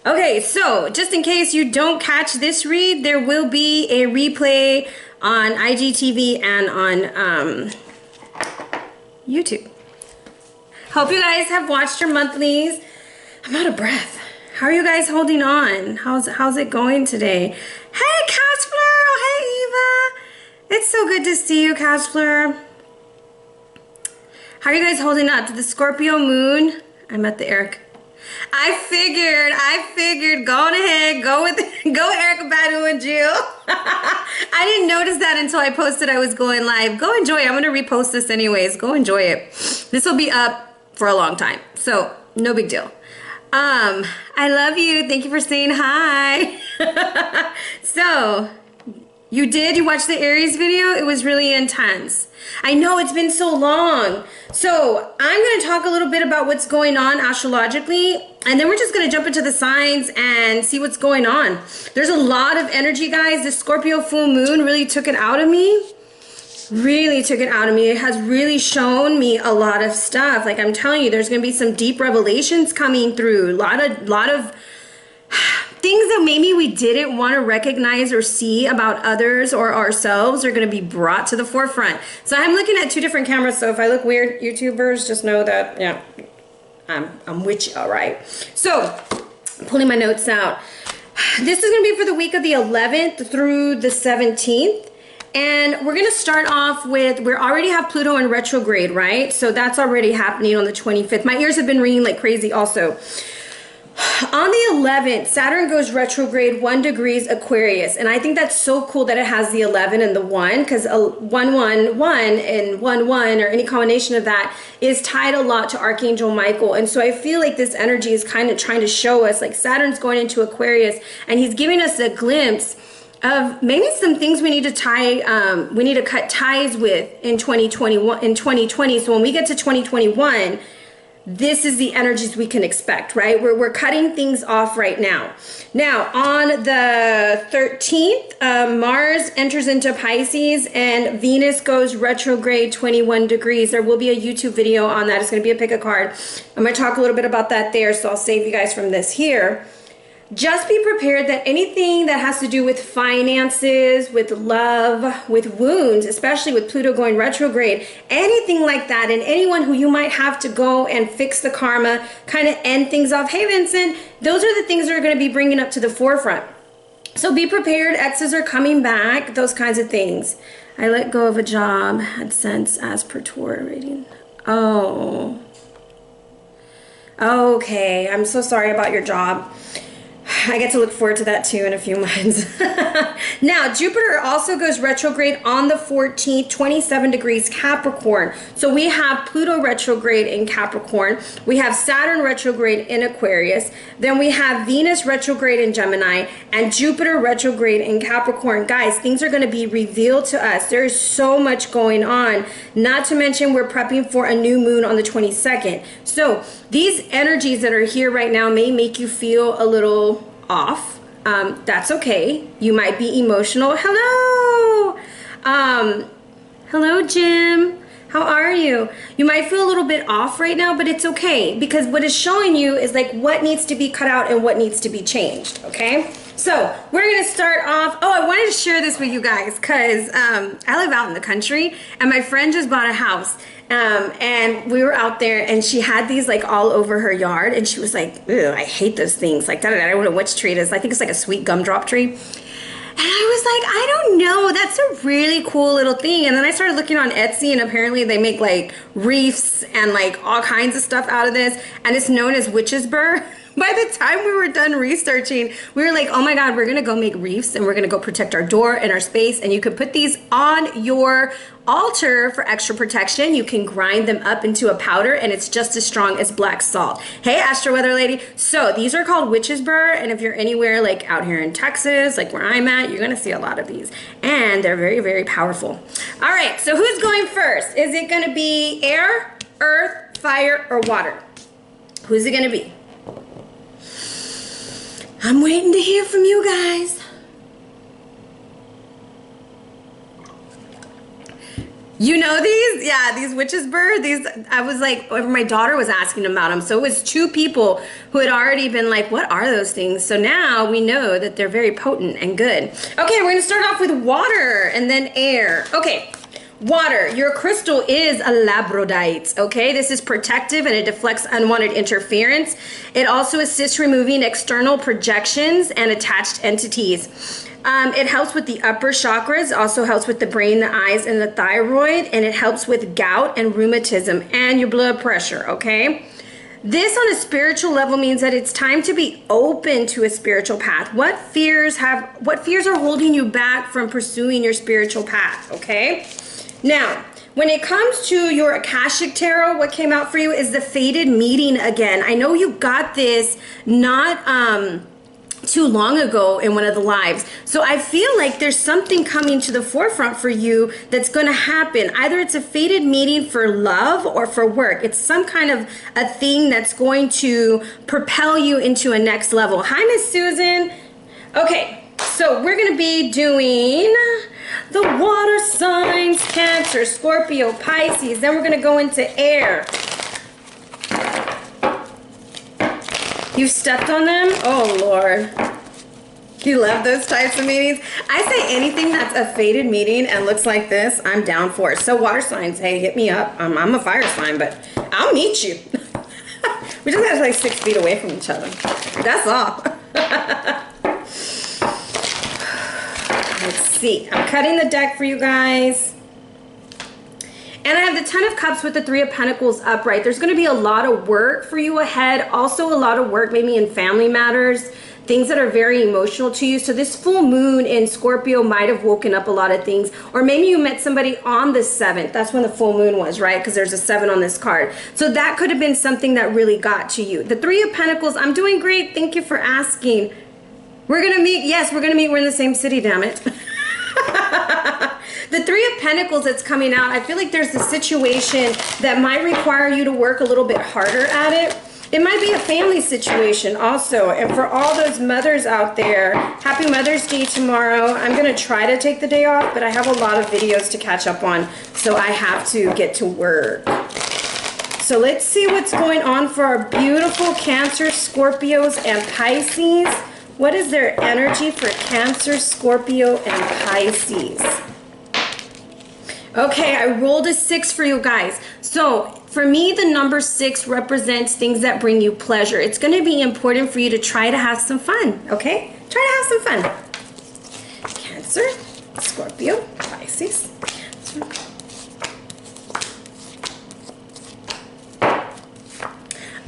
Okay, so just in case you don't catch this read, there will be a replay on IGTV and on YouTube. Hope you guys have watched your monthlies. I'm out of breath. How are you guys holding on? How's it going today? Hey, Cashfleur! Hey, Eva! It's so good to see you, Cashfleur. How are you guys holding up to the Scorpio moon? I'm at the Eric. I figured, go on ahead, go Erica Badu and Jill. I didn't notice that until I posted I was going live. Go enjoy it. I'm gonna repost this anyways. Go enjoy it. This will be up for a long time, so no big deal. I love you. Thank you for saying hi. So, you watch the Aries video? It was really intense. I know it's been so long. So I'm going to talk a little bit about what's going on astrologically, and then we're just going to jump into the signs and see what's going on. There's a lot of energy, guys. The Scorpio full moon really took it out of me. Really took it out of me. It has really shown me a lot of stuff. Like I'm telling you, there's going to be some deep revelations coming through. A lot of things that maybe we didn't want to recognize or see about others or ourselves are going to be brought to the forefront. So I'm looking at two different cameras, so if I look weird, YouTubers, just know that, yeah, I'm with you, all right? So, pulling my notes out. This is going to be for the week of the 11th through the 17th. And we're going to start off with, we already have Pluto in retrograde, right? So that's already happening on the 25th. My ears have been ringing like crazy also. On the 11th, Saturn goes retrograde 1 degrees Aquarius. And I think that's so cool that it has the 11 and the 1, because 111 and 11 or any combination of that is tied a lot to Archangel Michael. And so I feel like this energy is kind of trying to show us, like Saturn's going into Aquarius and he's giving us a glimpse of maybe some things we need to we need to cut ties with in 2020. So when we get to 2021, this is the energies we can expect, right? We're cutting things off right now. Now, on the 13th, Mars enters into Pisces and Venus goes retrograde 21 degrees. There will be a YouTube video on that. It's going to be a pick a card. I'm going to talk a little bit about that there, so I'll save you guys from this here. Just be prepared that anything that has to do with finances, with love, with wounds, especially with Pluto going retrograde, anything like that, and anyone who you might have to go and fix the karma, kind of end things off. Hey, Vincent, those are the things that are going to be bringing up to the forefront. So be prepared. Exes are coming back, those kinds of things. I let go of a job, had sense as per Torah reading. Oh. Okay, I'm so sorry about your job. I get to look forward to that too in a few months. Now, Jupiter also goes retrograde on the 14th, 27 degrees Capricorn. So we have Pluto retrograde in Capricorn. We have Saturn retrograde in Aquarius. Then we have Venus retrograde in Gemini and Jupiter retrograde in Capricorn. Guys, things are going to be revealed to us. There is so much going on. Not to mention we're prepping for a new moon on the 22nd. So these energies that are here right now may make you feel a little off. That's okay. You might be emotional. Hello. Hello, Jim. How are you? You might feel a little bit off right now, but it's okay because what it's showing you is like what needs to be cut out and what needs to be changed. Okay. So we're going to start off. Oh, I wanted to share this with you guys because I live out in the country and my friend just bought a house. And we were out there and she had these like all over her yard and she was like, ew, I hate those things. Like, I don't know which tree it is. I think it's like a sweet gumdrop tree. And I was like, I don't know. That's a really cool little thing. And then I started looking on Etsy and apparently they make like wreaths and like all kinds of stuff out of this. And it's known as witch's burr. By the time we were done researching, we were like, oh my God, we're going to go make wreaths and we're going to go protect our door and our space. And you could put these on your altar for extra protection. You can grind them up into a powder and it's just as strong as black salt. Hey, Astro Weather Lady. So these are called witch's burr. And if you're anywhere like out here in Texas, like where I'm at, you're going to see a lot of these. And they're very, very powerful. All right. So who's going first? Is it going to be air, earth, fire, or water? Who's it going to be? I'm waiting to hear from you guys. You know these? Yeah, these witch's bird. These, I was like, my daughter was asking about them. So it was 2 people who had already been like, what are those things? So now we know that they're very potent and good. Okay, we're gonna start off with water and then air. Okay, water. Your crystal is a labradorite, okay? This is protective and it deflects unwanted interference. It also assists removing external projections and attached entities. It helps with the upper chakras, also helps with the brain, the eyes, and the thyroid, and it helps with gout and rheumatism and your blood pressure, okay? This on a spiritual level means that it's time to be open to a spiritual path. What fears are holding you back from pursuing your spiritual path, okay? Now, when it comes to your Akashic Tarot, what came out for you is the fated meeting again. I know you got this not too long ago in one of the lives. So I feel like there's something coming to the forefront for you that's going to happen. Either it's a fated meeting for love or for work. It's some kind of a thing that's going to propel you into a next level. Hi, Miss Susan. Okay, so we're going to be doing the water signs: Cancer, Scorpio, Pisces. Then we're going to go into air. You stepped on them? Oh, Lord. You love those types of meetings? I say anything that's a fated meeting and looks like this, I'm down for it. So water signs, hey, hit me up. I'm a fire sign, but I'll meet you. We just have like 6 feet away from each other. That's all. Let's see. I'm cutting the deck for you guys. And I have the Ten of Cups with the 3 of Pentacles upright. There's going to be a lot of work for you ahead. Also a lot of work maybe in family matters, things that are very emotional to you. So this full moon in Scorpio might have woken up a lot of things. Or maybe you met somebody on the 7th. That's when the full moon was, right? Because there's a 7 on this card. So that could have been something that really got to you. The 3 of Pentacles, I'm doing great. Thank you for asking. We're going to meet. Yes, we're going to meet. We're in the same city, damn it. The 3 of Pentacles that's coming out, I feel like there's a situation that might require you to work a little bit harder at it. It might be a family situation also. And for all those mothers out there, happy Mother's Day tomorrow. I'm going to try to take the day off, but I have a lot of videos to catch up on, so I have to get to work. So let's see what's going on for our beautiful Cancer, Scorpios, and Pisces. What is their energy for Cancer, Scorpio, and Pisces? Okay, I rolled a 6 for you guys. So for me, the number 6 represents things that bring you pleasure. It's going to be important for you to try to have some fun, okay? Try to have some fun. Cancer, Scorpio, Pisces. Cancer.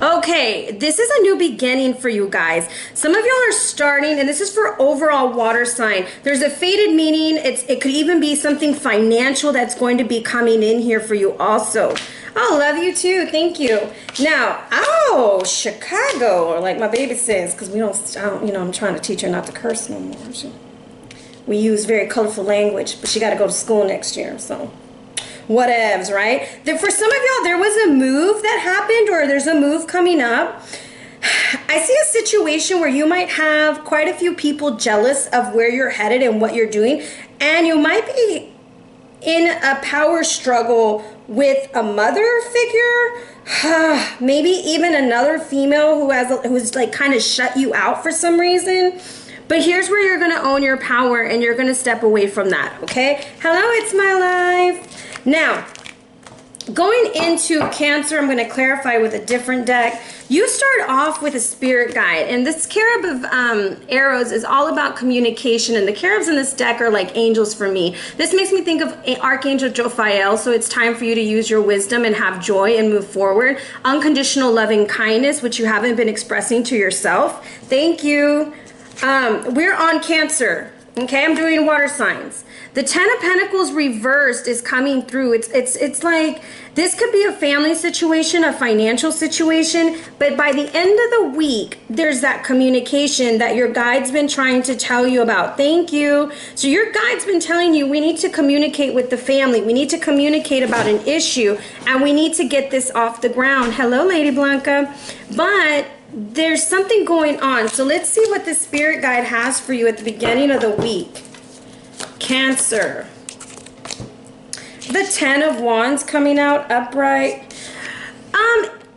Okay, this is a new beginning for you guys. Some of y'all are starting, and this is for overall water sign. There's a fated meaning. It could even be something financial that's going to be coming in here for you also. Oh, love you too. Thank you. Now, oh, Chicago, or like my baby says, because I'm trying to teach her not to curse no more. We use very colorful language, but she got to go to school next year, so. Whatevs, right? For some of y'all, there was a move that happened, or there's a move coming up. I see a situation where you might have quite a few people jealous of where you're headed and what you're doing, and you might be in a power struggle with a mother figure, maybe even another female who's like kind of shut you out for some reason. But here's where you're going to own your power, and you're going to step away from that, okay? Hello, it's my life. Now, going into Cancer, I'm going to clarify with a different deck. You start off with a spirit guide, and this Carib of Arrows is all about communication, and the Caribs in this deck are like angels for me. This makes me think of Archangel Jophiel, so it's time for you to use your wisdom and have joy and move forward. Unconditional loving kindness, which you haven't been expressing to yourself. Thank you. We're on Cancer. Okay, I'm doing water signs. The Ten of Pentacles reversed is coming through. It's like this could be a family situation, a financial situation, but by the end of the week, there's that communication that your guide's been trying to tell you about. Thank you. So your guide's been telling you we need to communicate with the family. We need to communicate about an issue, and we need to get this off the ground. Hello, Lady Blanca. But there's something going on. So let's see what the spirit guide has for you at the beginning of the week. Cancer. The Ten of Wands coming out upright.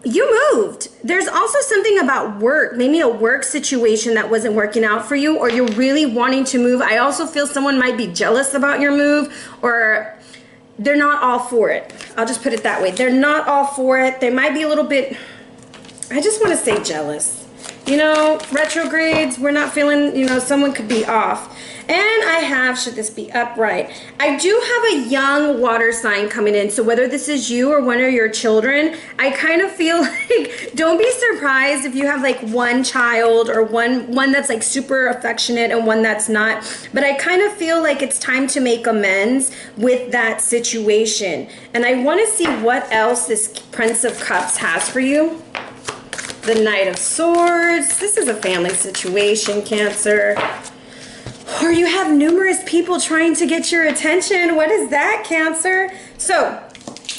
You moved. There's also something about work, maybe a work situation that wasn't working out for you, or you're really wanting to move. I also feel someone might be jealous about your move, or they're not all for it. I'll just put it that way. They're not all for it. They might be a little bit, I just want to say jealous. You know, retrogrades, we're not feeling, you know, someone could be off. And I have, should this be upright? I do have a young water sign coming in. So whether this is you or one of your children, I kind of feel like, don't be surprised if you have like one child or one that's like super affectionate and one that's not. But I kind of feel like it's time to make amends with that situation. And I want to see what else this Prince of Cups has for you. The Knight of Swords. This is a family situation, Cancer. Or you have numerous people trying to get your attention. What is that, Cancer? So,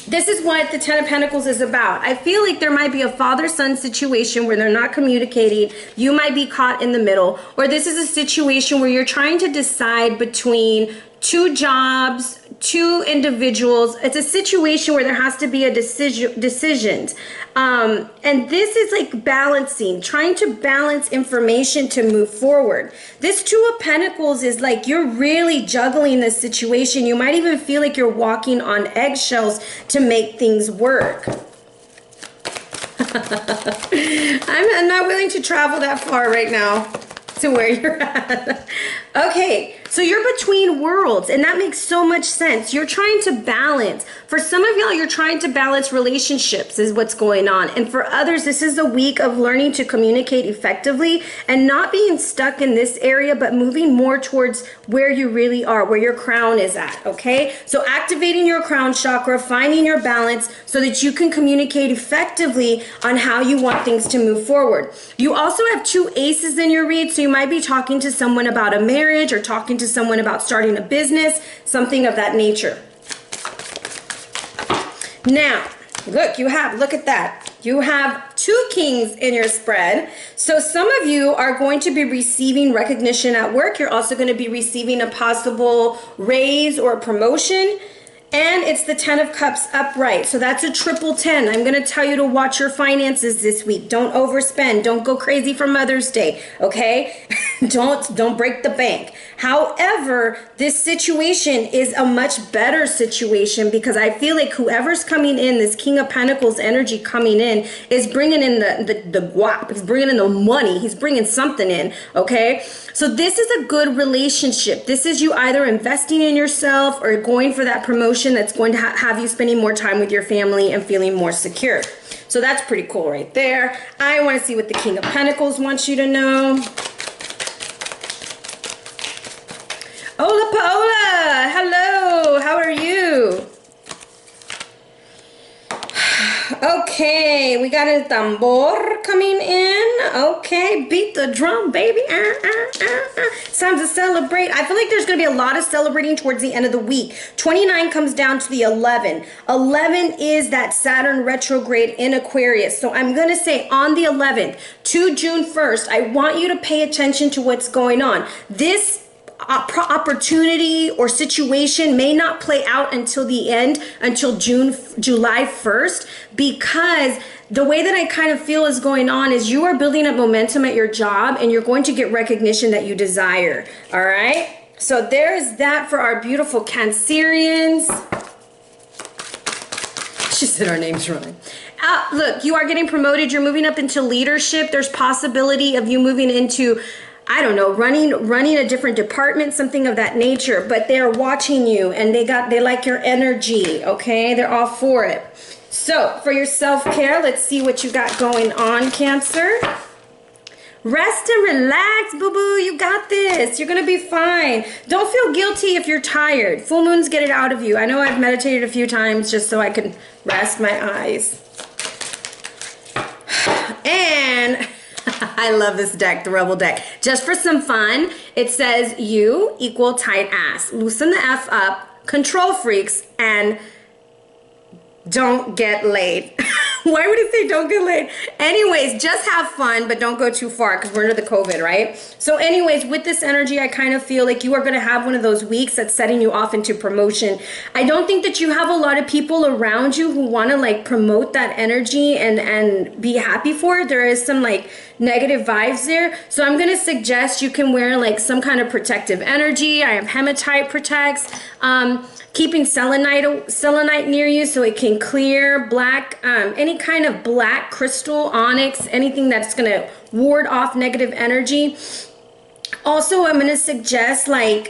this is what the Ten of Pentacles is about. I feel like there might be a father-son situation where they're not communicating. You might be caught in the middle. Or this is a situation where you're trying to decide between two jobs, two individuals. It's a situation where there has to be a decisions. And this is like balancing, trying to balance information to move forward. This Two of Pentacles is like you're really juggling this situation. You might even feel like you're walking on eggshells to make things work. I'm not willing to travel that far right now to where you're at. Okay, so you're between worlds, and that makes so much sense. You're trying to balance. For some of y'all, you're trying to balance relationships is what's going on. And for others, this is a week of learning to communicate effectively and not being stuck in this area, but moving more towards where you really are, where your crown is at, okay? So activating your crown chakra, finding your balance so that you can communicate effectively on how you want things to move forward. You also have two aces in your read, so you might be talking to someone about a marriage or talking to someone about starting a business, something of that nature. Now, look at that. You have two kings in your spread. So some of you are going to be receiving recognition at work. You're also going to be receiving a possible raise or a promotion. And it's the Ten of Cups upright. So that's a triple 10. I'm going to tell you to watch your finances this week. Don't overspend. Don't go crazy for Mother's Day. Okay? Don't break the bank. However, this situation is a much better situation because I feel like whoever's coming in, this King of Pentacles energy coming in, is bringing in the guap. He's bringing in the money. He's bringing something in. Okay? So this is a good relationship. This is you either investing in yourself or going for that promotion that's going to have you spending more time with your family and feeling more secure. So that's pretty cool right there. I want to see what the King of Pentacles wants you to know. Hola Paola, hello, how are you? Okay, we got a tambor coming in. Okay, beat the drum, baby. It's time to celebrate. I feel like there's going to be a lot of celebrating towards the end of the week. 29 comes down to the 11. 11 is that Saturn retrograde in Aquarius. So I'm going to say on the 11th to June 1st, I want you to pay attention to what's going on. This opportunity or situation may not play out until the end, until July 1st, because the way that I kind of feel is going on is you are building up momentum at your job and you're going to get recognition that you desire. All right. So there's that for our beautiful Cancerians. She said our name's wrong. Look, you are getting promoted. You're moving up into leadership. There's possibility of you moving into, I don't know, running a different department, something of that nature, but they're watching you and they like your energy, okay? They're all for it. So for your self-care, let's see what you got going on, Cancer. Rest and relax, boo-boo. You got this. You're going to be fine. Don't feel guilty if you're tired. Full moons get it out of you. I know I've meditated a few times just so I can rest my eyes. And I love this deck, the Rebel deck. Just for some fun, it says you equal tight ass. Loosen the F up, control freaks, and don't get laid. Why would it say don't get laid? Anyways, just have fun, but don't go too far because we're under the COVID, right? So anyways, with this energy, I kind of feel like you are going to have one of those weeks that's setting you off into promotion. I don't think that you have a lot of people around you who want to like promote that energy and be happy for it. There is some like negative vibes there. So I'm going to suggest you can wear like some kind of protective energy. I have hematite protects. Keeping selenite near you so it can clear. Black, any kind of black crystal, onyx, anything that's going to ward off negative energy. Also, I'm going to suggest like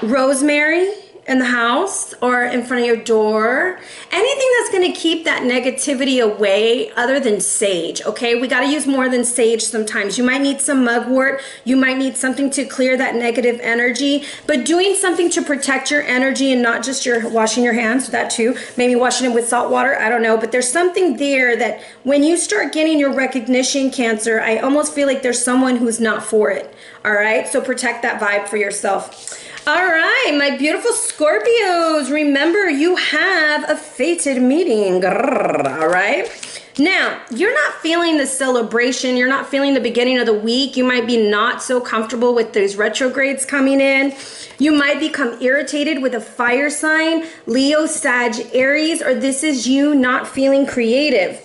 rosemary in the house or in front of your door. Anything that's going to keep that negativity away other than sage, okay? We got to use more than sage sometimes. You might need some mugwort. You might need something to clear that negative energy. But doing something to protect your energy and not just your washing your hands, that too. Maybe washing it with salt water, I don't know. But there's something there that when you start getting your recognition, Cancer, I almost feel like there's someone who's not for it, all right? So protect that vibe for yourself. All right, my beautiful Scorpios, remember you have a fated meeting, all right? Now, you're not feeling the celebration. You're not feeling the beginning of the week. You might be not so comfortable with these retrogrades coming in. You might become irritated with a fire sign, Leo, Sag, Aries, or this is you not feeling creative.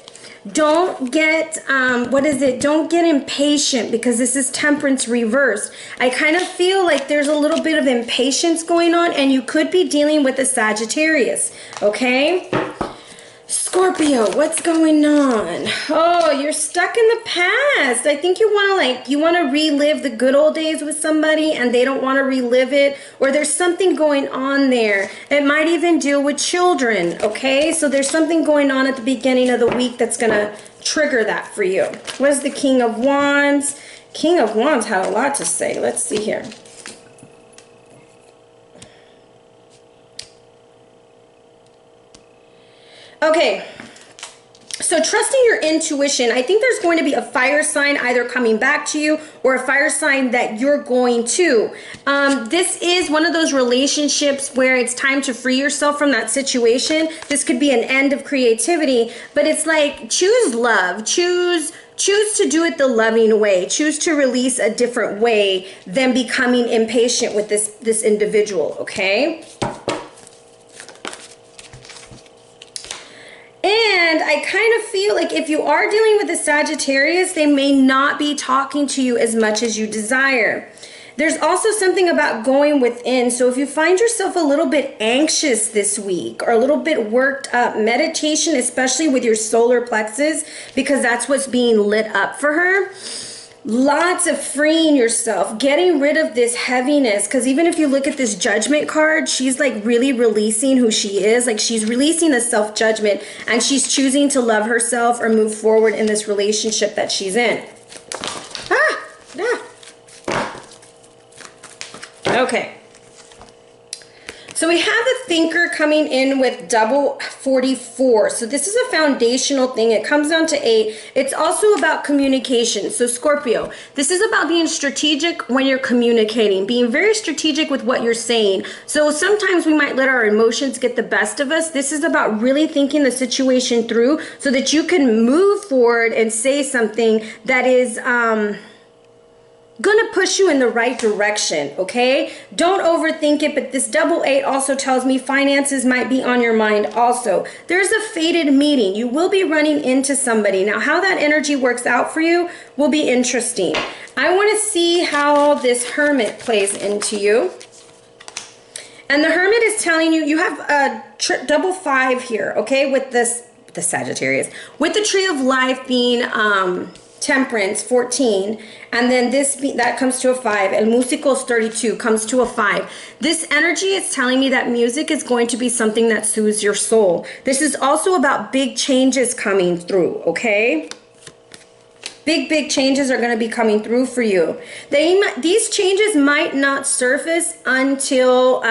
Don't get, don't get impatient because this is Temperance reversed. I kind of feel like there's a little bit of impatience going on and you could be dealing with a Sagittarius, okay? Scorpio, what's going on? Oh, you're stuck in the past. I think you want to relive the good old days with somebody and they don't want to relive it, or there's something going on there. It might even deal with children, okay? So there's something going on at the beginning of the week that's going to trigger that for you. What is the King of Wands? King of Wands had a lot to say. Let's see here. Okay, so trusting your intuition, I think there's going to be a fire sign either coming back to you or a fire sign that you're going to. This is one of those relationships where it's time to free yourself from that situation. This could be an end of creativity, but it's like choose love, choose to do it the loving way, choose to release a different way than becoming impatient with this individual, okay? And I kind of feel like if you are dealing with a Sagittarius, they may not be talking to you as much as you desire. There's also something about going within. So if you find yourself a little bit anxious this week or a little bit worked up, meditation, especially with your solar plexus, because that's what's being lit up for her. Lots of freeing yourself, getting rid of this heaviness, because even if you look at this Judgment card, she's like really releasing who she is. Like she's releasing the self-judgment and she's choosing to love herself or move forward in this relationship that she's in. Okay. So we have the Thinker coming in with double 44. So this is a foundational thing. It comes down to 8. It's also about communication. So Scorpio, this is about being strategic when you're communicating, being very strategic with what you're saying. So sometimes we might let our emotions get the best of us. This is about really thinking the situation through so that you can move forward and say something that is gonna push you in the right direction, okay? Don't overthink it, but this double 8 also tells me finances might be on your mind also. There's a fated meeting. You will be running into somebody. Now, how that energy works out for you will be interesting. I want to see how this Hermit plays into you. And the Hermit is telling you, you have a double 5 here, okay? With this, the Sagittarius. With the Tree of Life being Temperance, 14, and then that comes to a 5, El Musicos 32 comes to a 5. This energy is telling me that music is going to be something that soothes your soul. This is also about big changes coming through, okay? Big changes are going to be coming through for you. These changes might not surface until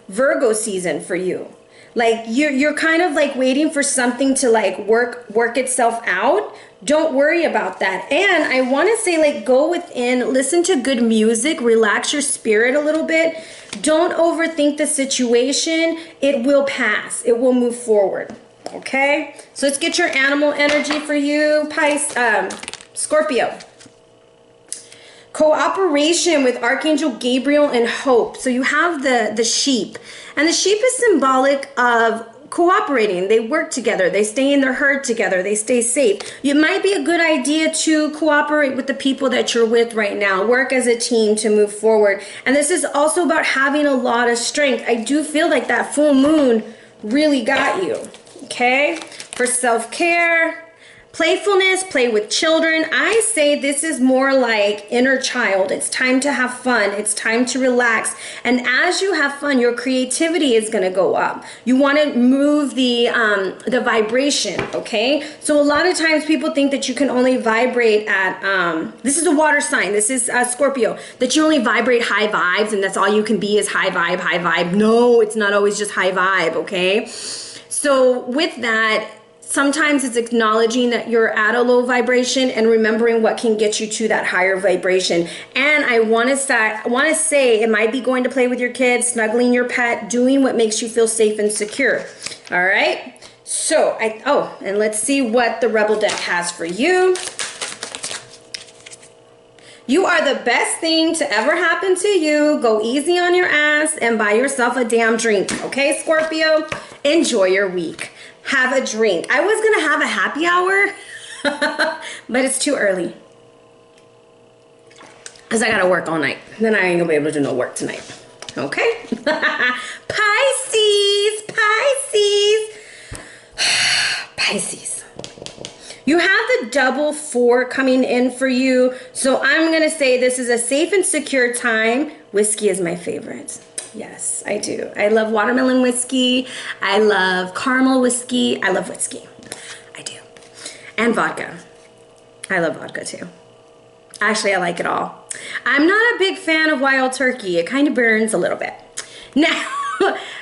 Virgo season for you. Like you're kind of like waiting for something to like work itself out. Don't worry about that. And I want to say, like, go within, listen to good music, relax your spirit a little bit. Don't overthink the situation. It will pass. It will move forward. Okay, so let's get your animal energy for you, Scorpio. Cooperation with Archangel Gabriel and hope. So you have the sheep, and the sheep is symbolic of cooperating. They work together, they stay in their herd together, they stay safe. It might be a good idea to cooperate with the people that you're with right now. Work as a team to move forward. And this is also about having a lot of strength. I do feel like that full moon really got you. Okay, for self-care, playfulness, play with children. I say this is more like inner child. It's time to have fun. It's time to relax. And as you have fun, your creativity is going to go up. You want to move the vibration, okay? So a lot of times people think that you can only vibrate at, this is a water sign. This is Scorpio, that you only vibrate high vibes and that's all you can be is high vibe, high vibe. No, it's not always just high vibe, okay? So with that, sometimes it's acknowledging that you're at a low vibration and remembering what can get you to that higher vibration. And I want to say it might be going to play with your kids, snuggling your pet, doing what makes you feel safe and secure. All right. So and let's see what the Rebel deck has for you. You are the best thing to ever happen to you. Go easy on your ass and buy yourself a damn drink. Okay, Scorpio? Enjoy your week. Have a drink. I was gonna have a happy hour, but it's too early. Because I gotta work all night. Then I ain't gonna be able to do no work tonight. Okay? Pisces, Pisces. Pisces. You have the double 4 coming in for you. So I'm gonna say this is a safe and secure time. Whiskey is my favorite. Yes, I do. I love watermelon whiskey. I love caramel whiskey. I love whiskey. I do. And vodka. I love vodka too. Actually, I like it all. I'm not a big fan of wild turkey. It kind of burns a little bit. Now,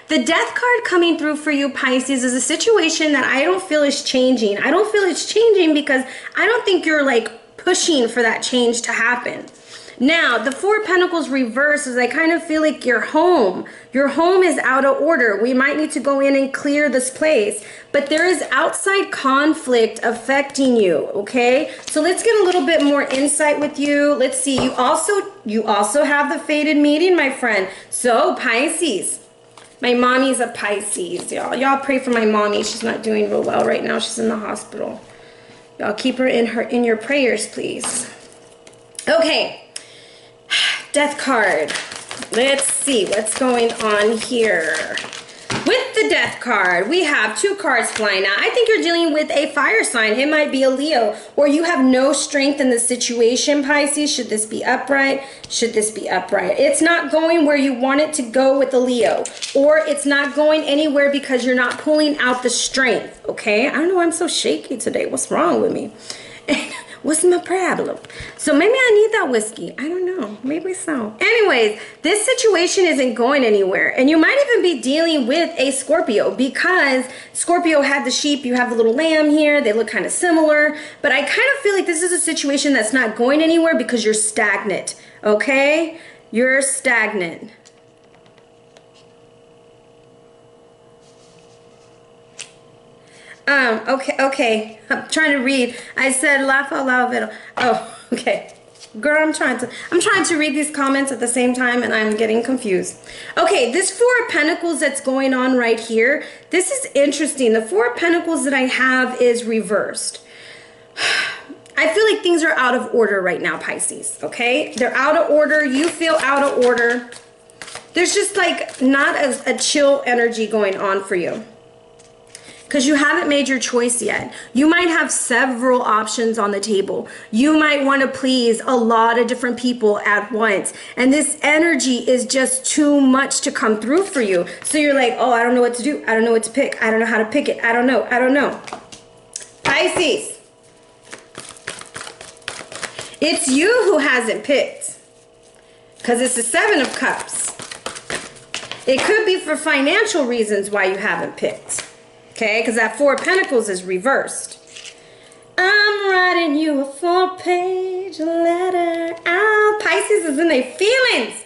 the death card coming through for you, Pisces, is a situation that I don't feel is changing. I don't feel it's changing because I don't think you're like pushing for that change to happen. Now, the 4 of Pentacles reverse is I kind of feel like your home is out of order. We might need to go in and clear this place, but there is outside conflict affecting you, okay? So let's get a little bit more insight with you. Let's see, you also have the fated meeting, my friend. So, Pisces. My mommy's a Pisces, y'all. Y'all pray for my mommy. She's not doing real well right now. She's in the hospital. Y'all keep her in your prayers, please. Okay. Death card. Let's see what's going on here. With the death card, we have 2 cards flying out. I think you're dealing with a fire sign. It might be a Leo, or you have no strength in the situation, Pisces. Should this be upright? Should this be upright? It's not going where you want it to go with the Leo, or it's not going anywhere because you're not pulling out the strength, okay? I don't know why I'm so shaky today. What's wrong with me? What's my problem? So maybe I need that whiskey. I don't know. Maybe so. Anyways, this situation isn't going anywhere. And you might even be dealing with a Scorpio because Scorpio had the sheep. You have the little lamb here. They look kind of similar. But I kind of feel like this is a situation that's not going anywhere because you're stagnant. Okay? You're stagnant. Okay. I'm trying to read. I said laugh out loud. Oh, okay. Girl, I'm trying to read these comments at the same time and I'm getting confused. Okay, this 4 of Pentacles that's going on right here, this is interesting. The 4 of Pentacles that I have is reversed. I feel like things are out of order right now, Pisces, okay? They're out of order. You feel out of order. There's just like not a chill energy going on for you. Because you haven't made your choice yet. You might have several options on the table. You might want to please a lot of different people at once. And this energy is just too much to come through for you. So you're like, oh, I don't know what to do. I don't know what to pick. I don't know how to pick it. I don't know. Pisces. It's you who hasn't picked. Because it's the 7 of Cups. It could be for financial reasons why you haven't picked. Okay, because that 4 of Pentacles is reversed. I'm writing you a 4-page letter. Oh, Pisces is in their feelings.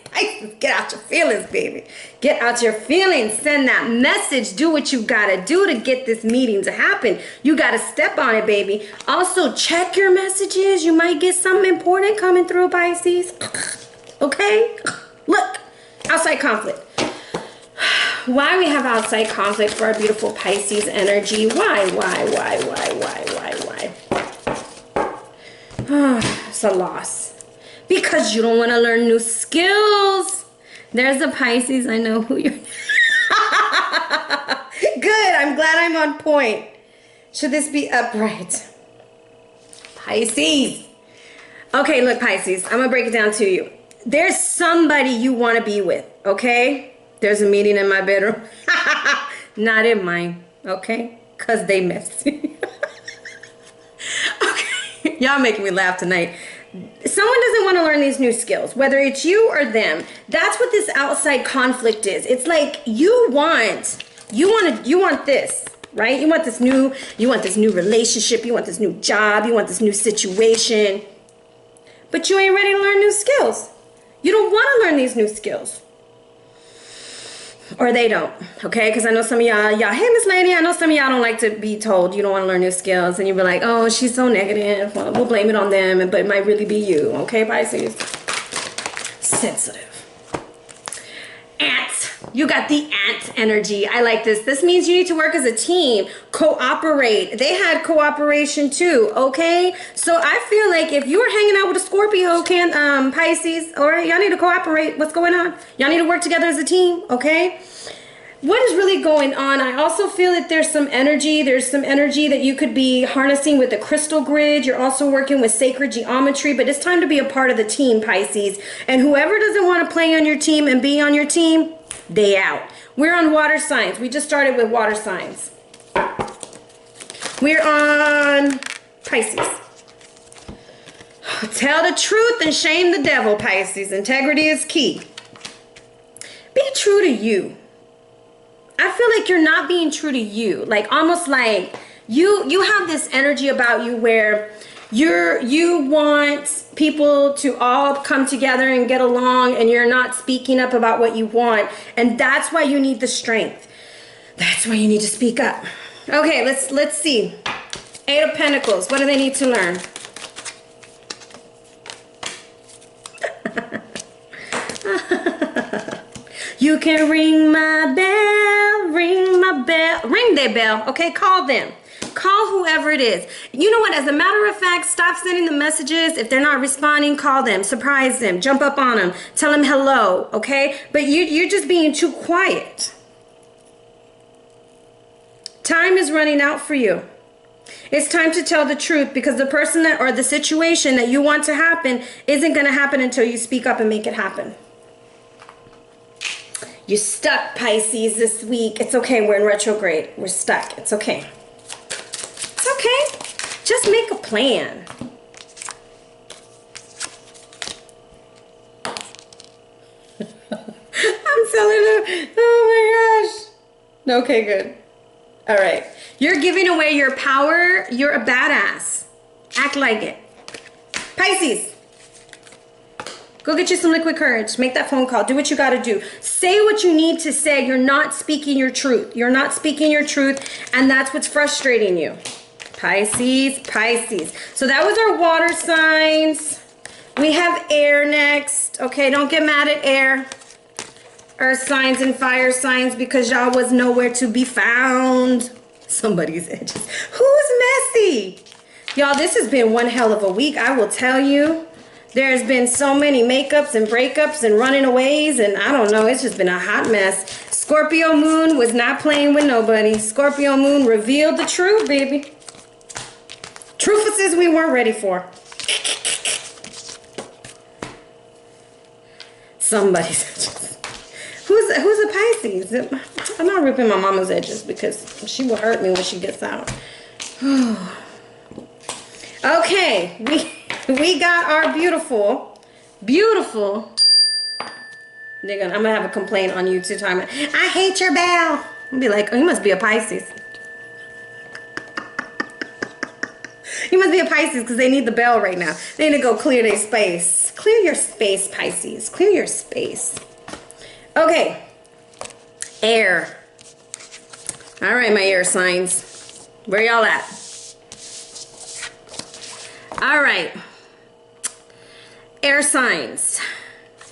Get out your feelings, baby. Get out your feelings. Send that message. Do what you gotta do to get this meeting to happen. You gotta step on it, baby. Also, check your messages. You might get something important coming through, Pisces. Okay? Look, outside conflict. Why we have outside conflict for our beautiful Pisces energy? Why? It's a loss. Because you don't want to learn new skills. There's a Pisces. I know who you're. Good. I'm glad I'm on point. Should this be upright? Pisces. Okay, look, Pisces. I'm going to break it down to you. There's somebody you want to be with, okay? There's a meeting in my bedroom. Not in mine, okay? Because they messy. Okay. Y'all making me laugh tonight. Someone doesn't want to learn these new skills, whether it's you or them. That's what this outside conflict is. It's like you want this, right? You want this new relationship, you want this new job, you want this new situation. But you ain't ready to learn new skills. You don't want to learn these new skills. Or they don't, okay? Because I know some of y'all, hey, Miss Lady, I know some of y'all don't like to be told you don't want to learn new skills. And you'll be like, oh, she's so negative. Well, we'll blame it on them, but it might really be you, okay, Pisces? Sensitive. Ant. You got the ant energy. I like this. This means you need to work as a team. Cooperate. They had cooperation too, okay? So I feel like if you were hanging out with a Scorpio, Pisces, all right, y'all need to cooperate. What's going on? Y'all need to work together as a team, okay? What is really going on? I also feel that there's some energy. There's some energy that you could be harnessing with the crystal grid. You're also working with sacred geometry, but it's time to be a part of the team, Pisces. And whoever doesn't want to play on your team and be on your team, they out. We're on water signs. We just started with water signs. We're on Pisces. Tell the truth and shame the devil, Pisces. Integrity is key. Be true to you. I feel like you're not being true to you. Like almost like you have this energy about you where you want people to all come together and get along, and you're not speaking up about what you want, and that's why you need the strength. That's why you need to speak up. Okay, let's see. 8 of Pentacles. What do they need to learn? You can ring my bell, ring my bell, ring their bell. Okay, call them. Call whoever it is. You know what? As a matter of fact, stop sending the messages. If they're not responding, call them, surprise them, jump up on them, tell them hello, okay? But you're just being too quiet. Time is running out for you. It's time to tell the truth, because the person that or the situation that you want to happen isn't going to happen until you speak up and make it happen. You're stuck, Pisces, this week. It's okay. We're in retrograde. We're stuck. It's okay. It's okay. Just make a plan. I'm selling it. Oh my gosh. Okay, good. All right. You're giving away your power. You're a badass. Act like it. Pisces. Go get you some liquid courage. Make that phone call. Do what you got to do. Say what you need to say. You're not speaking your truth. You're not speaking your truth. And that's what's frustrating you. Pisces, Pisces. So that was our water signs. We have air next. Okay, don't get mad at air. Earth signs and fire signs, because y'all was nowhere to be found. Somebody's edges. Who's messy? Y'all, this has been one hell of a week, I will tell you. There's been so many makeups and breakups and running aways, and I don't know, it's just been a hot mess. Scorpio moon was not playing with nobody. Scorpio moon revealed the truth, baby. Truthfuses we weren't ready for. Somebody's edges. Who's a Pisces? I'm not ripping my mama's edges, because she will hurt me when she gets out. Okay, we got our beautiful nigga. I'm gonna have a complaint on YouTube time. I hate your bell. I'll be like, oh, you must be a Pisces. You must be a Pisces because they need the bell right now. They need to go clear their space. Clear your space, Pisces. Clear your space. Okay. Air. All right, my air signs. Where y'all at? All right. Air signs.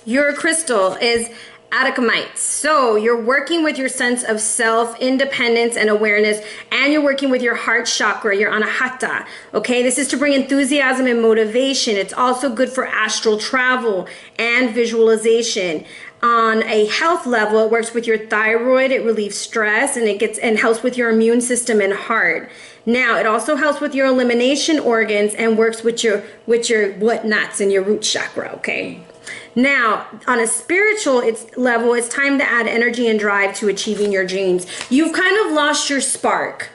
Your crystal is Adamite. So you're working with your sense of self, independence, and awareness, and you're working with your heart chakra, your anahata. Okay, this is to bring enthusiasm and motivation. It's also good for astral travel and visualization. On a health level, it works with your thyroid, it relieves stress, and it helps with your immune system and heart. Now, it also helps with your elimination organs and works with your whatnots and your root chakra, okay? Now, on a spiritual level, it's time to add energy and drive to achieving your dreams. You've kind of lost your spark.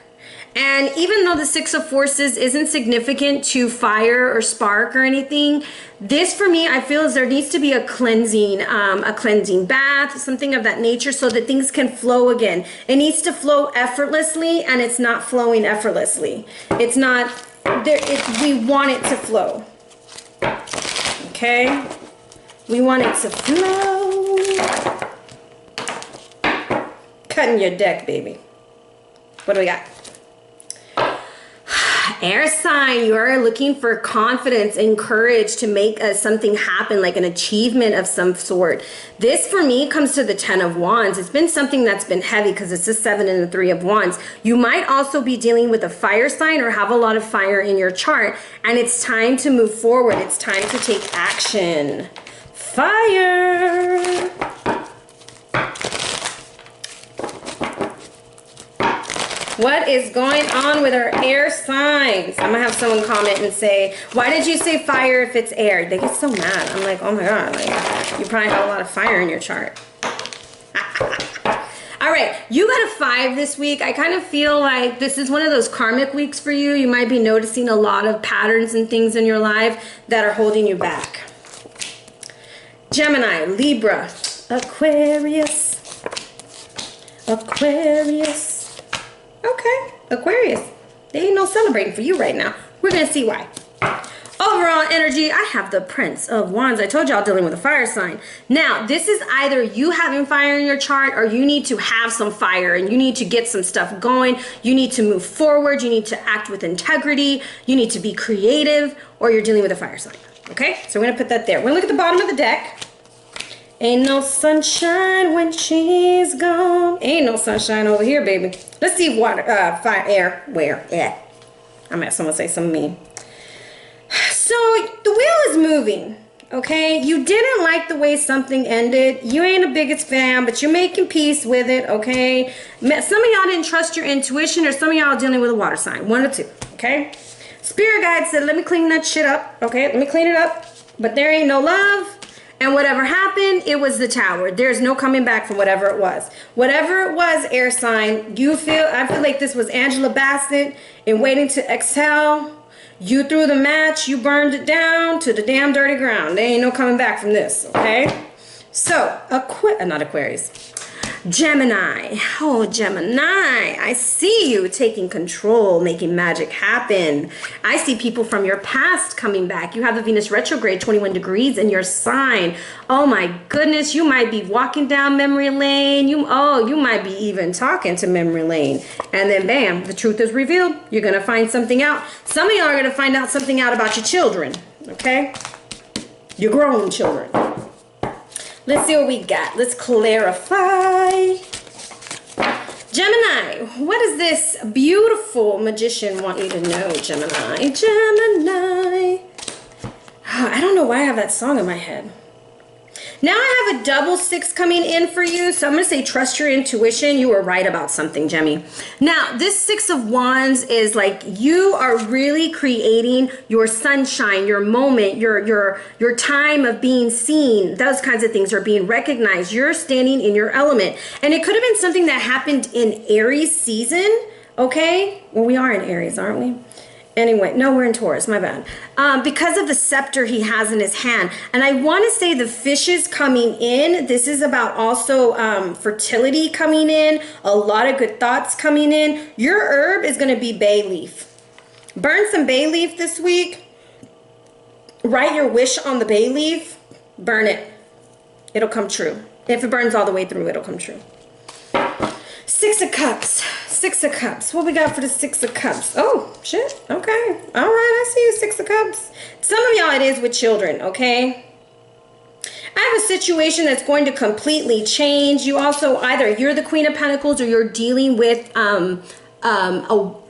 And even though the Six of Forces isn't significant to fire or spark or anything, this for me, I feel as there needs to be a cleansing bath, something of that nature, so that things can flow again. It needs to flow effortlessly, and it's not flowing effortlessly. It's not, we want it to flow. Okay? We want it to flow. Cutting your deck, baby. What do we got? Air sign, you are looking for confidence and courage to make something happen, like an achievement of some sort. This for me comes to the 10 of Wands. It's been something that's been heavy because it's the 7 and the 3 of Wands. You might also be dealing with a fire sign or have a lot of fire in your chart, and it's time to move forward. It's time to take action. Fire. What is going on with our air signs? I'm gonna have someone comment and say, why did you say fire if it's air? They get so mad. I'm like, oh my God, like, you probably have a lot of fire in your chart. All right, you got a 5 this week. I kind of feel like this is one of those karmic weeks for you. You might be noticing a lot of patterns and things in your life that are holding you back. Gemini, Libra, Aquarius, Aquarius. Okay, Aquarius. There ain't no celebrating for you right now. We're going to see why. Overall energy, I have the Prince of Wands. I told y'all dealing with a fire sign. Now, this is either you having fire in your chart or you need to have some fire and you need to get some stuff going. You need to move forward. You need to act with integrity. You need to be creative, or you're dealing with a fire sign. Okay, so we're going to put that there. We're going to look at the bottom of the deck. Ain't no sunshine when she's gone. Ain't no sunshine over here, baby. Let's see water, fire, air, where, yeah. I'm at someone say something mean. So the wheel is moving, okay? You didn't like the way something ended. You ain't the biggest fan, but you're making peace with it, okay? Some of y'all didn't trust your intuition, or some of y'all are dealing with a water sign. One or two, okay? Spirit guide said, let me clean that shit up, okay? Let me clean it up. But there ain't no love. And whatever happened, it was the Tower. There's no coming back from whatever it was. Whatever it was, air sign, I feel like this was Angela Bassett in Waiting to Exhale. You threw the match, you burned it down to the damn dirty ground. There ain't no coming back from this, okay? So, not Aquarius. Gemini. Oh, Gemini. I see you taking control, making magic happen. I see people from your past coming back. You have the Venus retrograde 21 degrees in your sign. Oh my goodness, you might be walking down memory lane. You might be even talking to memory lane. And then bam, the truth is revealed. You're going to find something out. Some of y'all are going to find out something out about your children, okay? Your grown children. Let's see what we got. Let's clarify. Gemini, what does this beautiful magician want you to know, Gemini? Gemini. I don't know why I have that song in my head. Now I have a double 6 coming in for you. So I'm going to say trust your intuition. You were right about something, Gemmy. Now this 6 of Wands is like you are really creating your sunshine, your moment, your time of being seen. Those kinds of things are being recognized. You're standing in your element. And it could have been something that happened in Aries season. Okay? Well, we are in Aries, aren't we? Anyway, no, we're in Taurus, my bad. Because of the scepter he has in his hand. And I want to say the fishes coming in, this is about also fertility coming in, a lot of good thoughts coming in. Your herb is going to be bay leaf. Burn some bay leaf this week. Write your wish on the bay leaf. Burn it. It'll come true. If it burns all the way through, it'll come true. Six of Cups. Six of Cups. What we got for the Six of Cups? Oh, shit. Okay. All right. I see you, Six of Cups. Some of y'all, it is with children, okay? I have a situation that's going to completely change. You also, either you're the Queen of Pentacles or you're dealing with a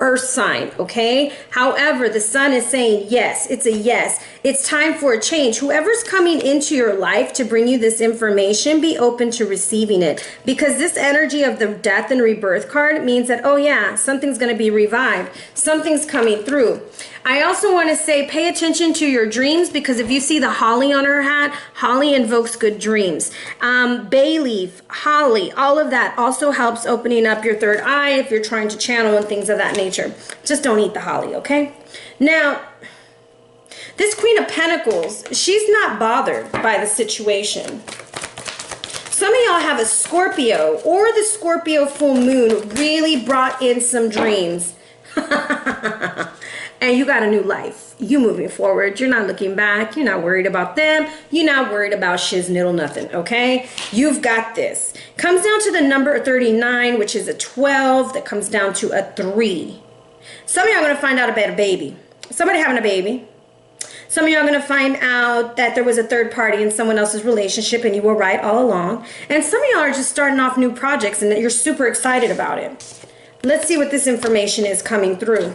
earth sign, okay? However, the sun is saying yes. It's a yes. It's time for a change. Whoever's coming into your life to bring you this information, be open to receiving it, because this energy of the death and rebirth card means that, oh yeah, something's going to be revived. Something's coming through. I also want to say pay attention to your dreams, because if you see the holly on her hat, holly invokes good dreams. Bay leaf, holly, all of that also helps opening up your third eye if you're trying to channel and things of that nature. Just don't eat the holly, okay? Now, this Queen of Pentacles, she's not bothered by the situation. Some of y'all have a Scorpio, or the Scorpio full moon really brought in some dreams. And you got a new life. You moving forward. You're not looking back. You're not worried about them. You're not worried about shiznittle nothing, okay? You've got this. Comes down to the number 39, which is a 12. That comes down to a 3. Some of y'all are going to find out about a baby. Somebody having a baby. Some of y'all are going to find out that there was a third party in someone else's relationship and you were right all along. And some of y'all are just starting off new projects and that you're super excited about it. Let's see what this information is coming through.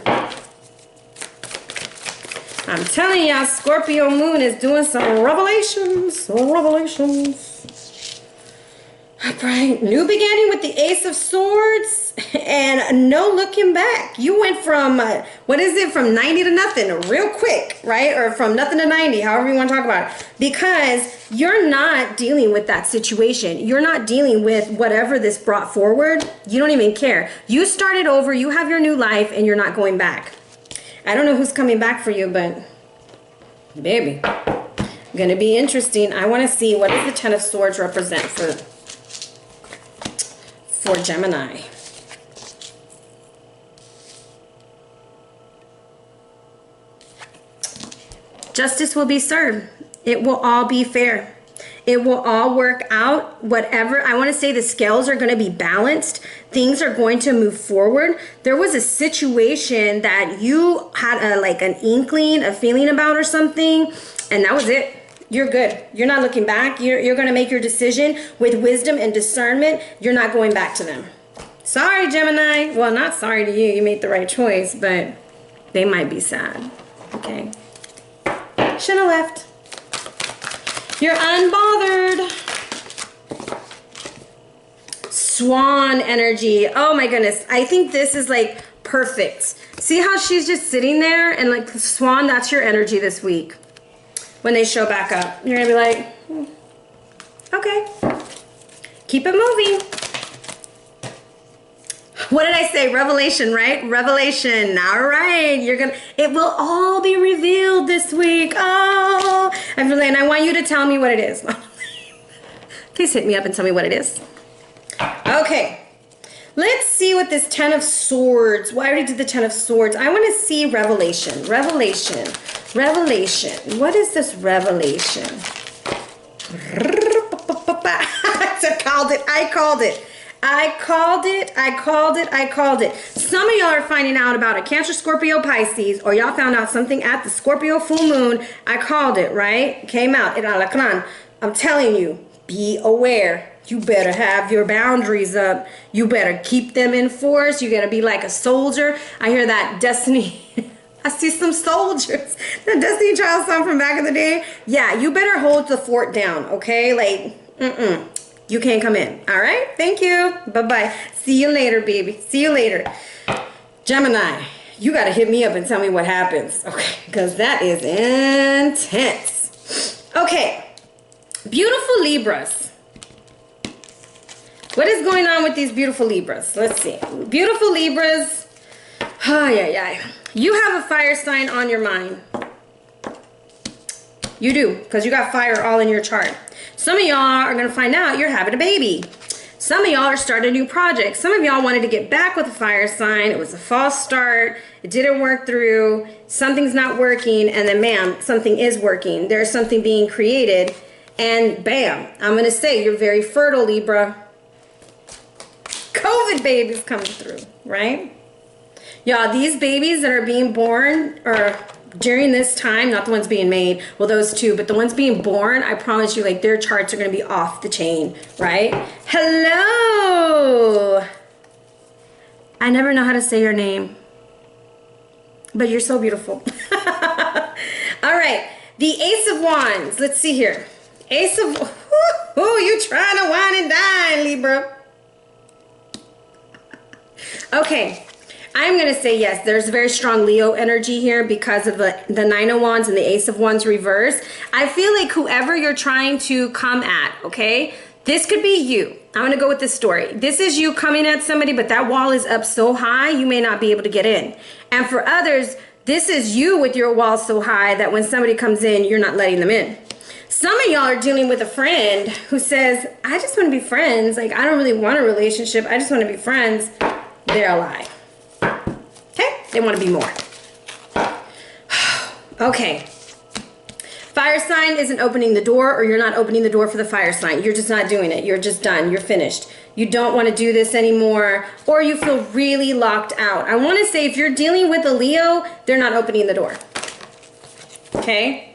I'm telling y'all, Scorpio moon is doing some revelations. Revelations. Right. New beginning with the Ace of Swords and no looking back. You went from, what is it, from 90 to nothing real quick, right? Or from nothing to 90, however you want to talk about it. Because you're not dealing with that situation. You're not dealing with whatever this brought forward. You don't even care. You started over, you have your new life, and you're not going back. I don't know who's coming back for you, but baby, gonna be interesting. I want to see what does the Ten of Swords represent for Gemini. Justice will be served. It will all be fair. It will all work out. Whatever, I want to say the scales are going to be balanced. Things are going to move forward. There was a situation that you had like an inkling, a feeling about or something, and that was it. You're good. You're not looking back. You're going to make your decision with wisdom and discernment. You're not going back to them. Sorry, Gemini. Well, not sorry to you. You made the right choice, but they might be sad. Okay. Shouldn't have left. You're unbothered. Swan energy. Oh my goodness. I think this is like perfect. See how she's just sitting there and like swan, that's your energy this week. When they show back up, you're gonna be like, okay, keep it moving. What did I say? Revelation, right? Revelation. All right. It will all be revealed this week. Oh, and I want you to tell me what it is. Please hit me up and tell me what it is. Okay. Let's see what this Ten of Swords. Well, I already did the Ten of Swords. I want to see Revelation. Revelation. Revelation. What is this revelation? I called it. I called it. I called it, I called it, I called it. Some of y'all are finding out about a Cancer, Scorpio, Pisces, or y'all found out something at the Scorpio full moon. I called it, right? Came out. I'm telling you, be aware. You better have your boundaries up. You better keep them in force. You gotta be like a soldier. I hear that Destiny. I see some soldiers. The Destiny Child song from back in the day. Yeah, you better hold the fort down, okay? Like, you can't come in. All right? Thank you. Bye-bye. See you later, baby. See you later. Gemini, you got to hit me up and tell me what happens. Okay? Because that is intense. Okay. Beautiful Libras. What is going on with these beautiful Libras? Let's see. Beautiful Libras. You have a fire sign on your mind. You do. Because you got fire all in your chart. Some of y'all are going to find out you're having a baby. Some of y'all are starting a new project. Some of y'all wanted to get back with a fire sign. It was a false start. It didn't work through. Something's not working. And then, bam, something is working. There's something being created. And bam, I'm going to say you're very fertile, Libra. COVID babies coming through, right? Y'all, these babies that are being born or during this time, not the ones being made, well, those two, but the ones being born, I promise you, like, their charts are going to be off the chain, right? Hello! I never know how to say your name, but you're so beautiful. All right, the Ace of Wands. Let's see here. Ace of... Ooh, you trying to wine and dine, Libra. Okay. I'm going to say yes, there's a very strong Leo energy here because of the Nine of Wands and the Ace of Wands reverse. I feel like whoever you're trying to come at, okay, this could be you. I'm going to go with this story. This is you coming at somebody, but that wall is up so high, you may not be able to get in. And for others, this is you with your wall so high that when somebody comes in, you're not letting them in. Some of y'all are dealing with a friend who says, I just want to be friends. Like, I don't really want a relationship. I just want to be friends. They're a lie. They want to be more. Okay. Fire sign isn't opening the door, or you're not opening the door for the fire sign. You're just not doing it. You're just done. You're finished. You don't want to do this anymore, or you feel really locked out. I want to say if you're dealing with a Leo, they're not opening the door. Okay?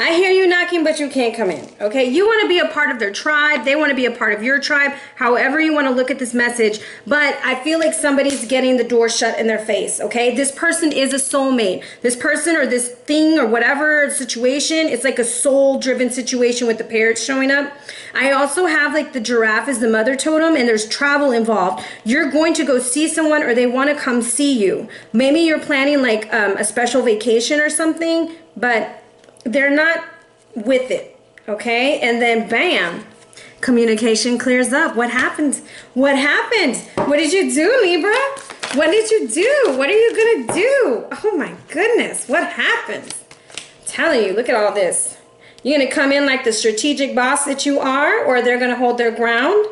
I hear you knocking, but you can't come in, okay? You want to be a part of their tribe. They want to be a part of your tribe, however you want to look at this message. But I feel like somebody's getting the door shut in their face, okay? This person is a soulmate. This person or this thing or whatever situation, it's like a soul-driven situation with the parrots showing up. I also have like the giraffe as the mother totem, and there's travel involved. You're going to go see someone, or they want to come see you. Maybe you're planning like a special vacation or something, but they're not with it, okay? And then bam, communication clears up. What happened? What happened? What did you do, Libra? What did you do? What are you gonna do? Oh my goodness, what happened? I'm telling you, look at all this. You're gonna come in like the strategic boss that you are, or they're gonna hold their ground.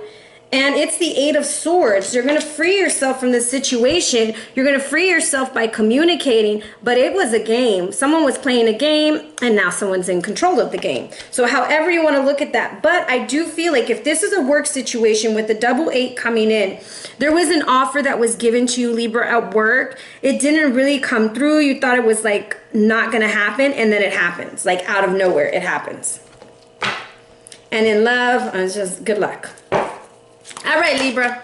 And it's the Eight of Swords. You're going to free yourself from this situation. You're going to free yourself by communicating, but it was a game. Someone was playing a game, and now someone's in control of the game. So however you want to look at that. But I do feel like if this is a work situation with the double 8 coming in, there was an offer that was given to you, Libra, at work. It didn't really come through. You thought it was like not going to happen, and then it happens. Like out of nowhere, it happens. And in love, it's just good luck. All right, Libra.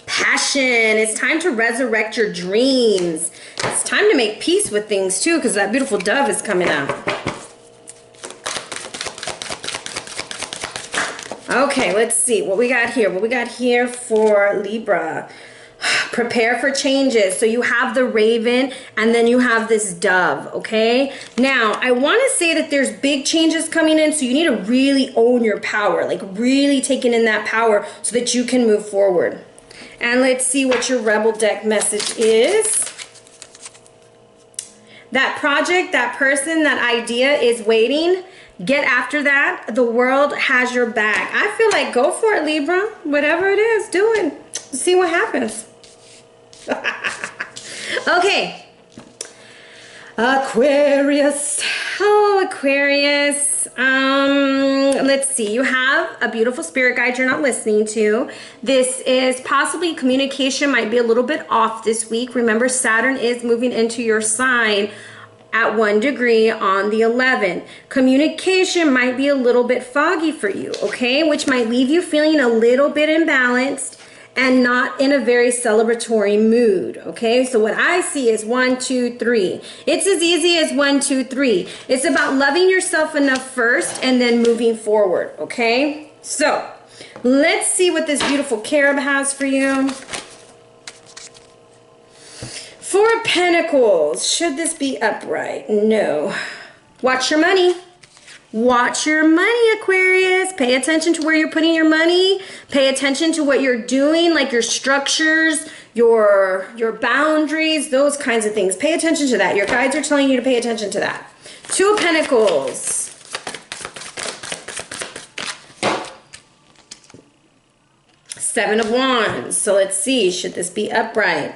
Passion. It's time to resurrect your dreams. It's time to make peace with things too, because that beautiful dove is coming out. Okay, let's see what we got here. What we got here for Libra. Prepare for changes. So you have the raven, and then you have this dove, okay? Now, I want to say that there's big changes coming in, so you need to really own your power, like really taking in that power so that you can move forward. And let's see what your rebel deck message is. That project, that person, that idea is waiting. Get after that. The world has your back. I feel like go for it, Libra. Whatever it is, do it. See what happens. Okay, Aquarius. Oh, Aquarius. Let's see. You have a beautiful spirit guide you're not listening to. This is possibly communication might be a little bit off this week. Remember, Saturn is moving into your sign at 1 degree on the 11th. Communication might be a little bit foggy for you, okay? Which might leave you feeling a little bit imbalanced and not in a very celebratory mood, okay? So what I see is 1, 2, 3. It's as easy as 1, 2, 3. It's about loving yourself enough first and then moving forward, okay? So let's see what this beautiful Carib has for you. 4 of Pentacles. Should this be upright? No. Watch your money. Watch your money, Aquarius. Pay attention to where you're putting your money. Pay attention to what you're doing, like your structures, your boundaries, those kinds of things. Pay attention to that. Your guides are telling you to pay attention to that. Two of Pentacles. Seven of Wands. So let's see, should this be upright?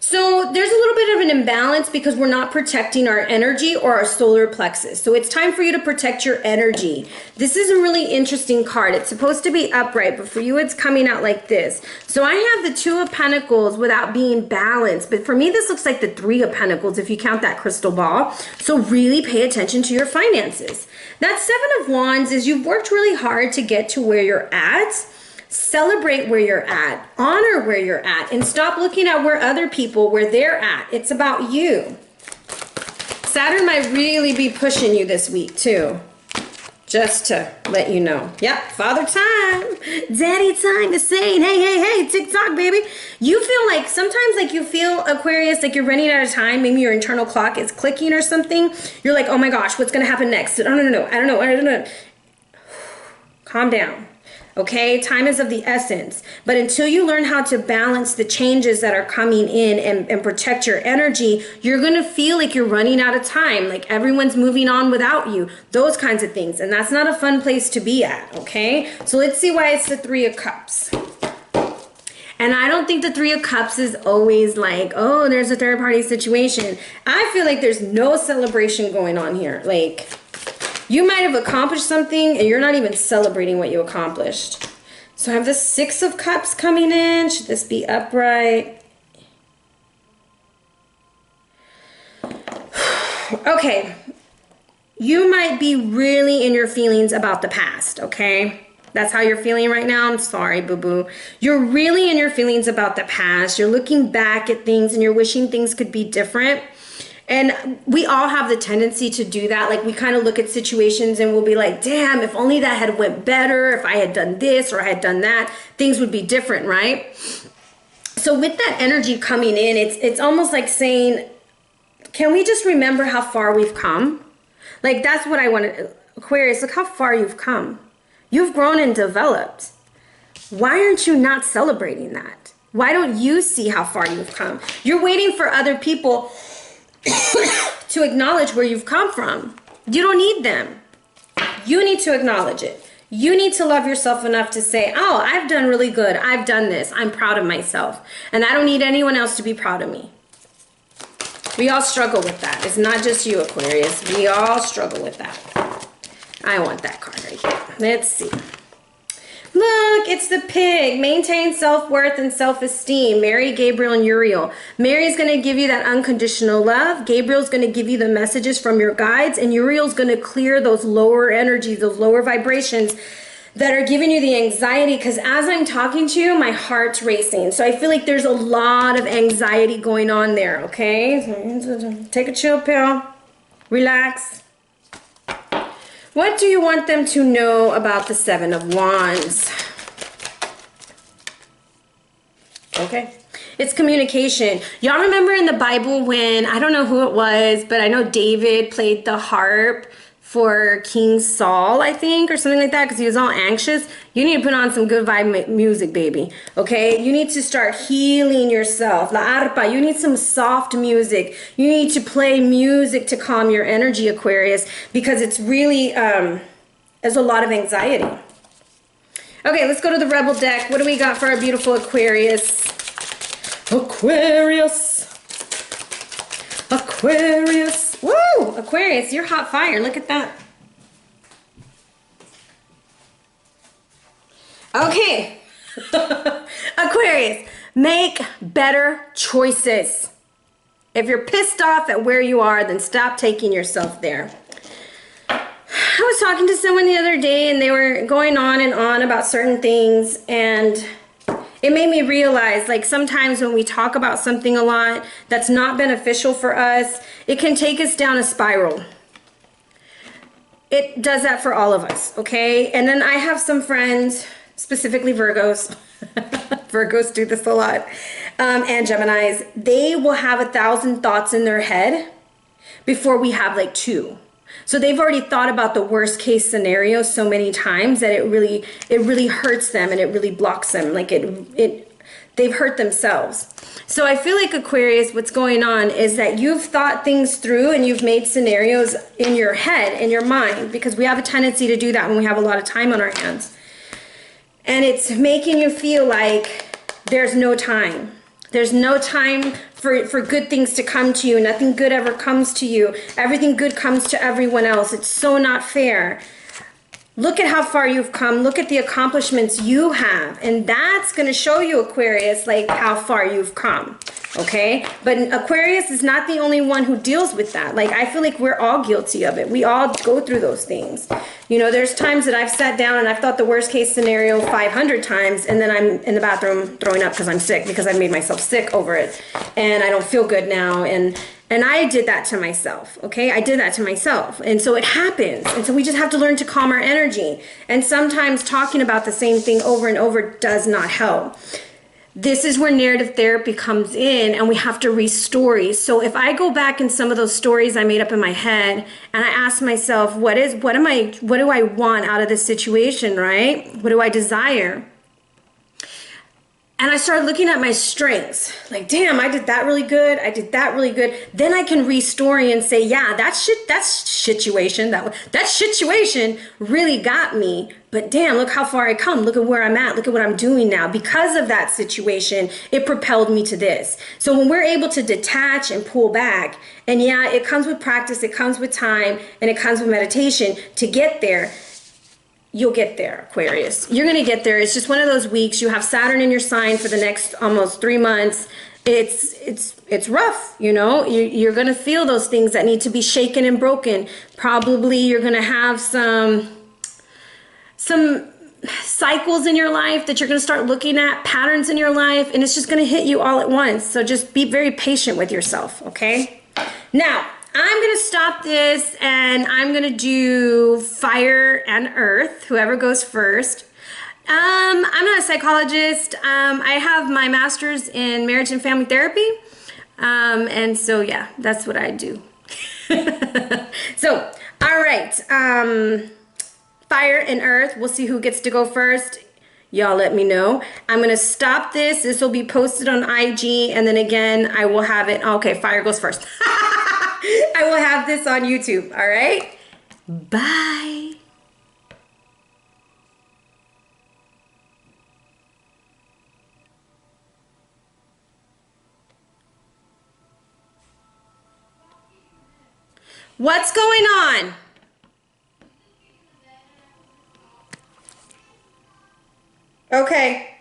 So there's a little bit of an imbalance because we're not protecting our energy or our solar plexus. So it's time for you to protect your energy. This is a really interesting card. It's supposed to be upright, but for you it's coming out like this. So I have the Two of Pentacles without being balanced, but for me this looks like the Three of Pentacles if you count that crystal ball. So really pay attention to your finances. That Seven of Wands is you've worked really hard to get to where you're at. Celebrate where you're at, honor where you're at, and stop looking at where they're at. It's about you. Saturn might really be pushing you this week too. Just to let you know. Yep, father time, daddy time is saying, hey, tick-tock, baby. You feel like, sometimes like you feel, Aquarius, like you're running out of time. Maybe your internal clock is clicking or something. You're like, oh my gosh, what's gonna happen next? I don't know. Calm down. Okay, time is of the essence. But until you learn how to balance the changes that are coming in and protect your energy, you're going to feel like you're running out of time, like everyone's moving on without you, those kinds of things. And that's not a fun place to be at, okay? So let's see why it's the Three of Cups. And I don't think the Three of Cups is always like, oh, there's a third party situation. I feel like there's no celebration going on here. Like, you might have accomplished something and you're not even celebrating what you accomplished. So I have the Six of Cups coming in. Should this be upright? Okay. You might be really in your feelings about the past, okay? That's how you're feeling right now. I'm sorry, boo-boo. You're really in your feelings about the past. You're looking back at things and you're wishing things could be different. And we all have the tendency to do that. Like we kind of look at situations and we'll be like, damn, if only that had went better, if I had done this or I had done that, things would be different, right? So with that energy coming in, it's almost like saying, can we just remember how far we've come? Like that's what I want to, Aquarius, look how far you've come. You've grown and developed. Why aren't you not celebrating that? Why don't you see how far you've come? You're waiting for other people to acknowledge where you've come from. You don't need them. You need to acknowledge it. You need to love yourself enough to say, oh, I've done really good. I've done this. I'm proud of myself. And I don't need anyone else to be proud of me. We all struggle with that. It's not just you, Aquarius. We all struggle with that. I want that card right here. Let's see. Look, it's the Pig. Maintain self-worth and self-esteem. Mary, Gabriel, and Uriel. Mary's going to give you that unconditional love. Gabriel's going to give you the messages from your guides. And Uriel's going to clear those lower energies, those lower vibrations that are giving you the anxiety. Because as I'm talking to you, my heart's racing. So I feel like there's a lot of anxiety going on there, okay? Take a chill pill. Relax. What do you want them to know about the Seven of Wands? Okay. It's communication. Y'all remember in the Bible when, I don't know who it was, but I know David played the harp for King Saul, I think, or something like that, because he was all anxious. You need to put on some good vibe music, baby. Okay? You need to start healing yourself. La arpa, you need some soft music. You need to play music to calm your energy, Aquarius, because it's really, there's a lot of anxiety. Okay, let's go to the Rebel deck. What do we got for our beautiful Aquarius? Aquarius. Aquarius. Woo! Aquarius, you're hot fire. Look at that. Okay. Aquarius, make better choices. If you're pissed off at where you are, then stop taking yourself there. I was talking to someone the other day and they were going on and on about certain things, and it made me realize, like, sometimes when we talk about something a lot that's not beneficial for us, it can take us down a spiral. It does that for all of us, okay? And then I have some friends, specifically Virgos. Virgos do this a lot. And Geminis. They will have 1,000 thoughts in their head before we have like 2. So they've already thought about the worst case scenario so many times that it really hurts them and it really blocks them. Like they've hurt themselves. So I feel like Aquarius, what's going on is that you've thought things through and you've made scenarios in your head, in your mind, because we have a tendency to do that when we have a lot of time on our hands. And it's making you feel like there's no time. There's no time for good things to come to you. Nothing good ever comes to you. Everything good comes to everyone else. It's so not fair. Look at how far you've come. Look at the accomplishments you have. And that's going to show you, Aquarius, like how far you've come. Okay? But Aquarius is not the only one who deals with that. Like, I feel like we're all guilty of it. We all go through those things. You know, there's times that I've sat down and I've thought the worst case scenario 500 times, and then I'm in the bathroom throwing up because I'm sick, because I made myself sick over it. And I don't feel good now. And I did that to myself, okay? I did that to myself. And so it happens. And so we just have to learn to calm our energy. And sometimes talking about the same thing over and over does not help. This is where narrative therapy comes in, and we have to re-story. So if I go back in some of those stories I made up in my head and I ask myself, what do I want out of this situation, right? What do I desire? And I started looking at my strengths. Like, damn, I did that really good. I did that really good. Then I can re-story and say, yeah, that situation really got me. But damn, look how far I come. Look at where I'm at. Look at what I'm doing now. Because of that situation, it propelled me to this. So when we're able to detach and pull back, and yeah, it comes with practice, it comes with time, and it comes with meditation to get there. You'll get there, Aquarius. You're going to get there. It's just one of those weeks. You have Saturn in your sign for the next almost 3 months. It's rough, you know. You're going to feel those things that need to be shaken and broken. Probably you're going to have some cycles in your life that you're going to start looking at, patterns in your life, and it's just going to hit you all at once. So just be very patient with yourself, okay? Now, I'm going to stop this and I'm going to do fire and earth, whoever goes first. I'm not a psychologist. I have my master's in marriage and family therapy. And so, yeah, that's what I do. So, all right. Fire and earth. We'll see who gets to go first. Y'all let me know. I'm going to stop this. This will be posted on IG. And then again, I will have it. Okay, fire goes first. I will have this on YouTube. All right? Bye. What's going on? Okay.